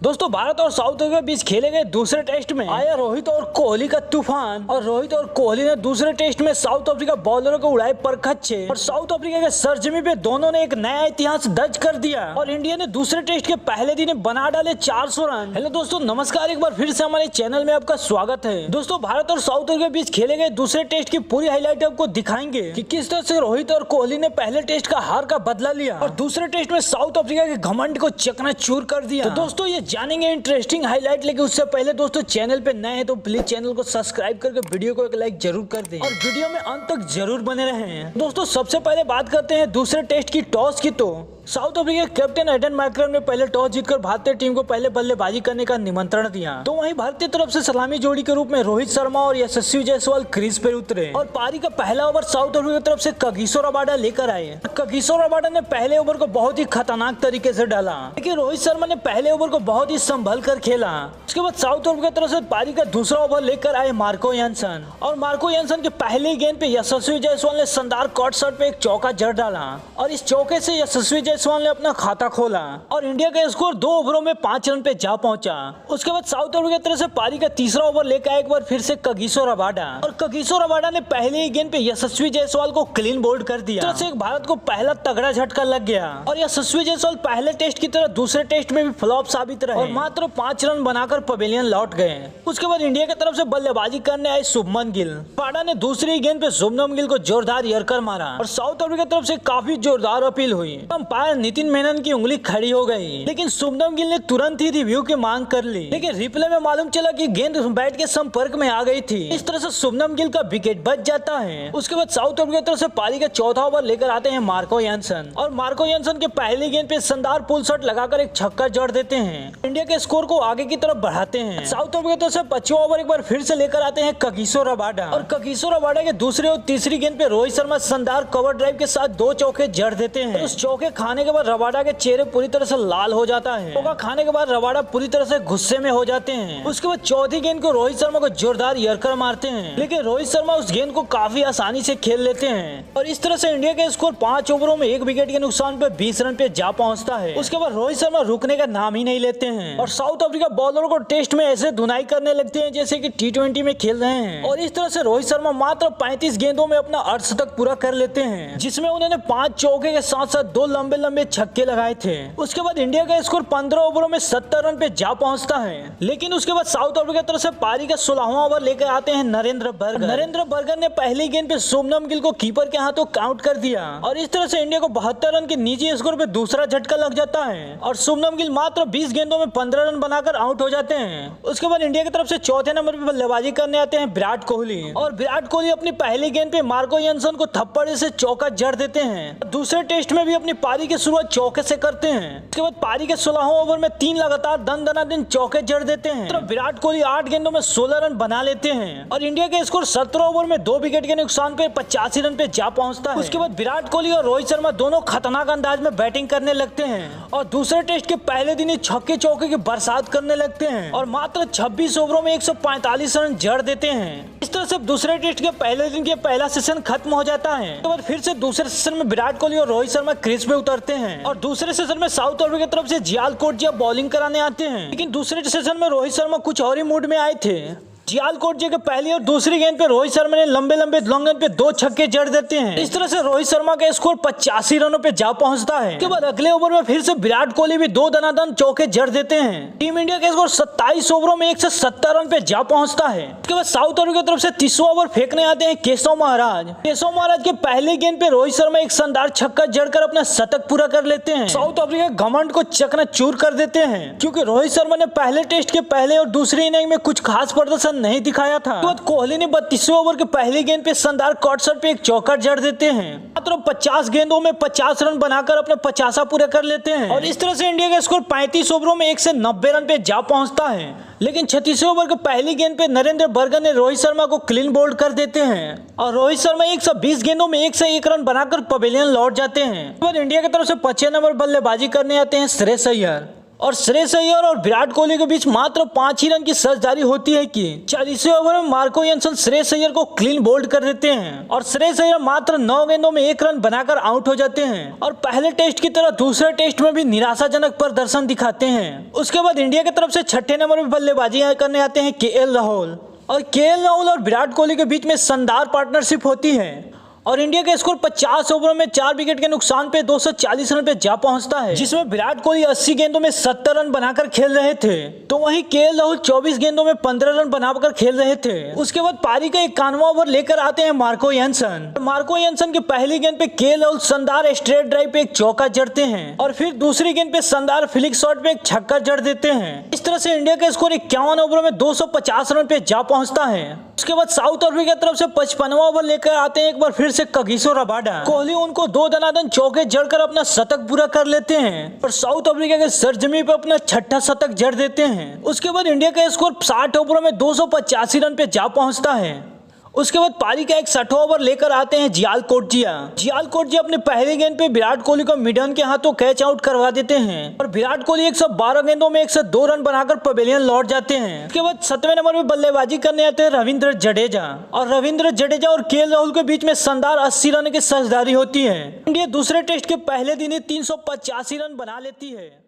दोस्तों भारत और south Africa के बीच खेले गए दूसरे टेस्ट में आया रोहित और कोहली का तूफान। और रोहित और कोहली ने दूसरे टेस्ट में साउथ अफ्रीका बॉलरों को उड़ाए परखच्चे और साउथ अफ्रीका के सरजमी पे दोनों ने एक नया इतिहास दर्ज कर दिया और इंडिया ने दूसरे टेस्ट के पहले दिन बना डाले 400 रन। हेलो दोस्तों, नमस्कार, एक बार फिर से हमारे चैनल में आपका स्वागत है। दोस्तों भारत और साउथ अफ्रीका के बीच खेले गए दूसरे टेस्ट की पूरी हाईलाइट आपको दिखाएंगे कि किस तरह से रोहित और कोहली ने पहले टेस्ट का हार का बदला लिया और दूसरे टेस्ट में साउथ अफ्रीका के घमंड को चकनाचूर कर दिया। तो दोस्तों ये जानेंगे इंटरेस्टिंग हाईलाइट, लेकिन उससे पहले दोस्तों चैनल पे नए हैं तो प्लीज चैनल को सब्सक्राइब करके वीडियो को एक लाइक जरूर कर दें और वीडियो में अंत तक जरूर बने रहें। दोस्तों सबसे पहले बात करते हैं दूसरे टेस्ट की टॉस की। तो साउथ अफ्रीका के कैप्टन एडन मैकरम ने पहले टॉस जीतकर भारतीय टीम को पहले बल्लेबाजी करने का निमंत्रण दिया। तो वहीं भारतीय तरफ से सलामी जोड़ी के रूप में रोहित शर्मा और यशस्वी जायसवाल क्रीज पर उतरे और पारी का पहला ओवर साउथ अफ्रीका की तरफ से कगिसो रबाडा लेकर आए। कगिसो रबाडा ने पहले ओवर को बहुत ही खतरनाक तरीके से डाला, लेकिन रोहित शर्मा ने पहले ओवर को बहुत ही संभल कर खेला। उसके बाद साउथ अफ्रीका की तरफ से पारी का दूसरा ओवर लेकर आए मार्को यानसन और मार्को यानसन के पहले गेंद पे यशस्वी जायसवाल ने शानदार कॉट शॉट पे एक चौका जड़ डाला और इस चौके से यशस्वी जायसवाल ने अपना खाता खोला और इंडिया का स्कोर 2 ओवरों में 5 रन पे जा पहुंचा। उसके बाद साउथ अफ्रीका की तरफ से पारी का तीसरा ओवर लेकर आए एक बार फिर से कगिसो रबाडा और कगिसो रबाडा ने पहले ही गेंद पे यशस्वी जायसवाल को क्लीन बोल्ड कर दिया। तरह से भारत को पहला तगड़ा झटका लग गया और यशस्वी जायसवाल पहले टेस्ट की तरह दूसरे टेस्ट में भी फ्लॉप साबित रहे और मात्र 5 रन बनाकर पवेलियन लौट गए। उसके बाद इंडिया की तरफ से बल्लेबाजी करने आए शुभमन गिल। रबाडा ने दूसरी गेंद पे शुभमन गिल को जोरदार यर्कर मारा और साउथ अफ्रीका की तरफ से काफी जोरदार अपील हुई। अंपायर नितिन मेनन की उंगली खड़ी हो गई, लेकिन शुभमन गिल ने तुरंत ही रिव्यू की मांग कर ली, लेकिन रिप्ले में मालूम चला कि गेंद बैट के संपर्क में आ गई थी। इस तरह से शुभमन गिल का विकेट बच जाता है। उसके बाद साउथ अफ्रीका की तरफ से पारी का चौथा ओवर लेकर आते हैं मार्को यानसन और मार्को यानसन के पहली गेंद पे शानदार पुल शॉट लगाकर एक छक्का जड़ देते हैं। इंडिया के स्कोर को आगे की तरफ बढ़ाते हैं। साउथ अफ्रीका की तरफ से 25वां ओवर एक बार फिर से लेकर आते हैं कगिसो रबाडा और कगिसो रबाडा के दूसरे और तीसरी गेंद पे रोहित शर्मा शानदार कवर ड्राइव के साथ 2 चौके जड़ देते हैं। उस चौके खाने के बाद रबाडा के चेहरे पूरी तरह से लाल हो जाता है। चौका खाने के बाद रबाडा पूरी तरह से गुस्से में हो जाते हैं। उसके बाद चौथी गेंद को रोहित शर्मा को जोरदार यर्कर मारते हैं, लेकिन रोहित शर्मा उस गेंद को काफी आसानी से खेल लेते हैं और इस तरह से इंडिया के स्कोर 5 ओवरों में 1 विकेट के नुकसान पे 20 रन पे जा पहुंचता है। उसके बाद रोहित शर्मा रुकने का नाम ही नहीं लेते हैं और साउथ अफ्रीका बॉलरों को टेस्ट में ऐसे धुनाई करने लगते हैं जैसे कि T20 में खेल रहे हैं और इस तरह से रोहित शर्मा मात्र 35 गेंदों में अपना अर्धशतक पूरा कर लेते हैं, जिसमें उन्होंने 5 चौके के साथ साथ 2 लंबे लंबे छक्के लगाए थे। उसके बाद इंडिया का स्कोर 15 ओवरों में 70 रन पे जा पहुंचता है, लेकिन उसके बाद साउथ अफ्रीका की तरफ से पारी का 16वां ओवर लेकर आते हैं नरेंद्र बर्गर ने पहली गेंद पे शुभमन गिल को कीपर के हाथों काउंट कर दिया और इस तरह से इंडिया को 72 रन के निजी स्कोर पे दूसरा झटका लग जाता है और शुभमन गिल मात्र 20 गेंदों में 15 रन बनाकर आउट हो जाते हैं। उसके बाद इंडिया की तरफ से चौथे नंबर पे बल्लेबाजी करने आते हैं विराट कोहली और विराट कोहली अपनी पहली गेंद पे मार्को यानसन को थप्पड़ से चौका जड़ देते हैं। दूसरे टेस्ट में भी अपनी पारी की शुरुआत चौके से करते हैं। उसके बाद पारी के 16वें ओवर में 3 लगातार दन चौके जड़ देते हैं। तो विराट कोहली 8 गेंदों में 16 रन बना लेते हैं और इंडिया के स्कोर 17 ओवर में 2 विकेट के नुकसान पे 85 रन पे जा पहुंचता है। उसके बाद विराट कोहली और रोहित शर्मा दोनों खतरनाक अंदाज में बैटिंग करने लगते हैं और दूसरे टेस्ट के पहले दिन ही छक्के चौके की बरसात करने लगते हैं और मात्र 26 ओवरों में 145 रन जड़ देते हैं। इस तरह से दूसरे टेस्ट के पहले दिन के पहला सेशन खत्म हो जाता है। तो फिर से दूसरे सेशन में विराट कोहली और रोहित शर्मा क्रीज पे उतरते हैं और दूसरे सेशन में साउथ अफ्रीका की तरफ से जियाल कोटजिया बॉलिंग कराने आते हैं, लेकिन दूसरे सेशन में रोहित शर्मा कुछ और ही मूड में आए थे। जियाल कोटजिया के पहली और दूसरी गेंद पे रोहित शर्मा ने लंबे लॉन्ग गेंद पे 2 छक्के जड़ देते हैं। इस तरह से रोहित शर्मा का स्कोर 85 रनों पे जा पहुंचता है। उसके बाद अगले ओवर में फिर से विराट कोहली भी 2 दनादन चौके जड़ देते हैं। टीम इंडिया का स्कोर 27 ओवरों में 170 रन पे जा पहुंचता है। उसके बाद साउथ अफ्रीका की तरफ से 30वां ओवर फेंकने आते हैं केशव महाराज के पहले गेंद पे रोहित शर्मा एक शानदार छक्का जड़कर अपना शतक पूरा कर लेते हैं। साउथ अफ्रीका घमंड को चकनाचूर कर देते हैं, क्योंकि रोहित शर्मा ने पहले टेस्ट के पहले और दूसरी इनिंग में कुछ खास प्रदर्शन नहीं दिखाया था। तो कोहली ने 32वें ओवर के पहली गेंद पे शानदार कॉट शॉट पे एक चौका जड़ देते हैं। मात्र 50 गेंदों में 50 रन बनाकर अपने 50 पूरे कर लेते हैं और इस तरह से इंडिया का स्कोर 35 ओवरों में 190 रन पे जा पहुंचता है। लेकिन 36वें ओवर के पहली गेंद पे नरेंद्र बर्गर ने रोहित शर्मा को क्लीन बोल्ड कर देते हैं और रोहित शर्मा 120 गेंदों में 101 रन बनाकर पवेलियन लौट जाते हैं। इंडिया की तरफ से 25 नंबर बल्लेबाजी करने आते हैं श्रेयस अय्यर और श्रेयस अय्यर और विराट कोहली के बीच मात्र 5 ही रन की सर्जदारी होती है कि 40वें ओवर में मार्को यानसन श्रेयस अय्यर को क्लीन बोल्ड कर देते हैं और श्रेयस अय्यर मात्र 9 गेंदों में 1 रन बनाकर आउट हो जाते हैं और पहले टेस्ट की तरह दूसरे टेस्ट में भी निराशाजनक प्रदर्शन दिखाते हैं। उसके बाद इंडिया की तरफ से छठे नंबर पर बल्लेबाजी करने आते हैं केएल राहुल और केएल राहुल और विराट कोहली के बीच में शानदार पार्टनरशिप होती है और इंडिया का स्कोर 50 ओवरों में 4 विकेट के नुकसान पे 240 रन पे जा पहुंचता है, जिसमें विराट कोहली 80 गेंदों में 70 रन बनाकर खेल रहे थे, तो वहीं केएल राहुल 24 गेंदों में 15 रन बनाकर खेल रहे थे। उसके बाद पारी का 51वां ओवर लेकर आते हैं मार्को यानसन। मार्को यानसन की पहली गेंद पे केएल राहुल शानदार स्ट्रेट ड्राइव पे एक चौका जड़ते हैं और फिर दूसरी गेंद पे शानदार फ्लिक शॉट पे एक छक्का जड़ देते हैं। इस तरह से इंडिया का स्कोर 51 ओवरों में 250 रन पे जा पहुंचता है। उसके बाद साउथ अफ्रीका की तरफ से 55वां ओवर लेकर आते हैं एक बार फिर से कगिसो रबाडा। कोहली उनको 2 दनादन चौके जड़कर अपना शतक पूरा कर लेते हैं और साउथ अफ्रीका के सरजमी पे अपना छठा शतक जड़ देते हैं। उसके बाद इंडिया का स्कोर 60 ओवरों में 285 रन पे जा पहुंचता है। उसके बाद पारी का 61वां ओवर लेकर आते हैं जियाल कोटजिया अपने पहली गेंद पे विराट कोहली को मिडन के हाथों कैच आउट करवा देते हैं और विराट कोहली 112 गेंदों में 102 रन बनाकर पवेलियन लौट जाते हैं। उसके बाद 7वें नंबर पे बल्लेबाजी करने आते हैं रविंद्र जडेजा और केएल राहुल के बीच में शानदार 80 रन की साझेदारी होती है। इंडिया दूसरे टेस्ट के पहले दिन ही 385 रन बना लेती है।